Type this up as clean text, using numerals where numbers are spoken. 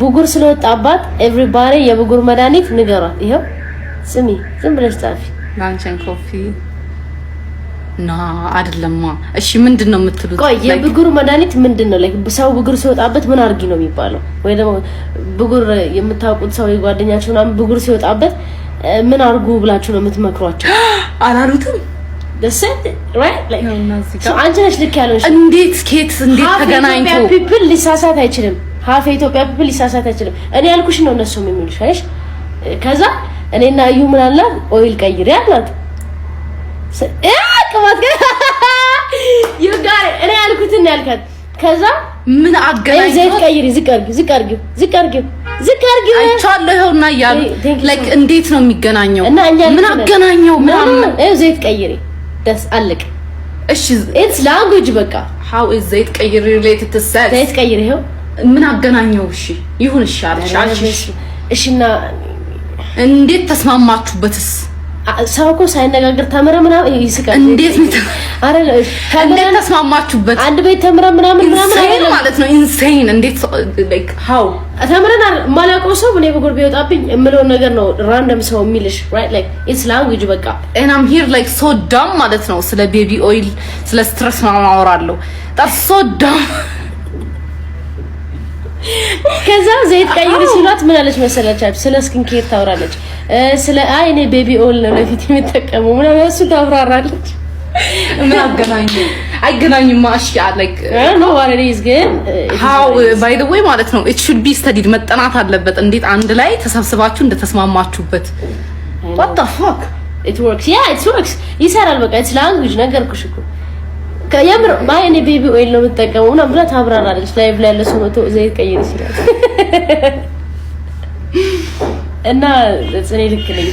ብጉር ስለወጣባት ኤቭሪባዲ የብጉር መድኃኒት ንገሯት። ይሄው ስሚ ዝም ብለሽ ጻፊ። ላንቸን ኮፊ ና አይደለማ። እሺ ምንድነው የምትሉት? ቆይ የብጉር መድኃኒት ምንድነው? ላይክ ሰው ብጉር ሲወጣበት ምን አርጊ ነው የሚባለው? ወይ ደግሞ ብጉር የምታውቁት ሰው የጓደኛችሁ ምናምን ብጉር ሲወጣበት ምን አርጉ ብላችሁ ነው የምትመክሯቸው? አላሉትም ደሰት right like so አንቺ ነሽ ልክ ያለሽ። እንዴት ተገናኝቶ ፒፕል ሊሳሳት አይችልም። ሀፍ ኢትዮጵያ ፒፕል ሊሳሳት አይችልም። እኔ ያልኩሽ ነው እነሱ የሚሉሽ አይሽ። ከዛ እኔና እዩ ምን አለ ኦይል ቀይሪ አላት። ከማት you got it እኔ ያልኩትን ያልካት። ከዛ ምን አገናኝ ዘይት ቀይሪ ዝቅ አድርጊው አይቻለሁ ይኸውና እያሉ like እንዴት ነው የሚገናኘው? ምን አገናኘው? ምን ዘይት ቀይሪ ደስ አለቅ። እሺ it's language በቃ how is ዘይት ቀይሪ related to sex? ዘይት ቀይሪ ይኸው ምን አገናኘው? እሺ ይሁን እሺ እሺና እንዴት ተስማማችሁበትስ? ሰውኮ ሳይነጋገር ተምረ ምናምን ይስቃል። እንዴት ተስማማችሁበት? አንድ ቤት ተምረ ምናምን ማለት ነው ኢንሴን። እንዴት like how ተምረና ማላውቀው ሰው እኔ በጉር ቢወጣብኝ እምለው ነገር ነው ራንደም ሰው የሚልሽ right like it's language በቃ and I'm here like so dumb ማለት ነው። ስለ ቤቢ ኦይል ስለ ስትረስ ማወራለሁ። that's so dumb። ከዛ ዘይት ቀይሪ ሲሏት ምን አለች መሰለቻችሁ? ስለ ስኪን ኬር ታወራለች። ስለ እኔ ቤቢ ኦይል ነው ለፊት የምጠቀመው ምናምን እሱ ታብራራለች። ምን አገናኘው? አይገናኝም። እሺ like no what it is ግን how by the way ማለት ነው it should be studied መጠናት አለበት። እንዴት አንድ ላይ ተሰብስባችሁ እንደተስማማችሁበት what the fuck it works yeah it works ይሰራል። በቃ it's language ነገርኩሽ እኮ ከየምር ማይኔ ቤቢ ኦይል ነው የምጠቀመው እና ብላ ታብራራለች። ላይቭ ላይ ያለ ሰው ነው ዘይት ቀይሪ ይችላል እና ጽኔ ልክ ነኝ።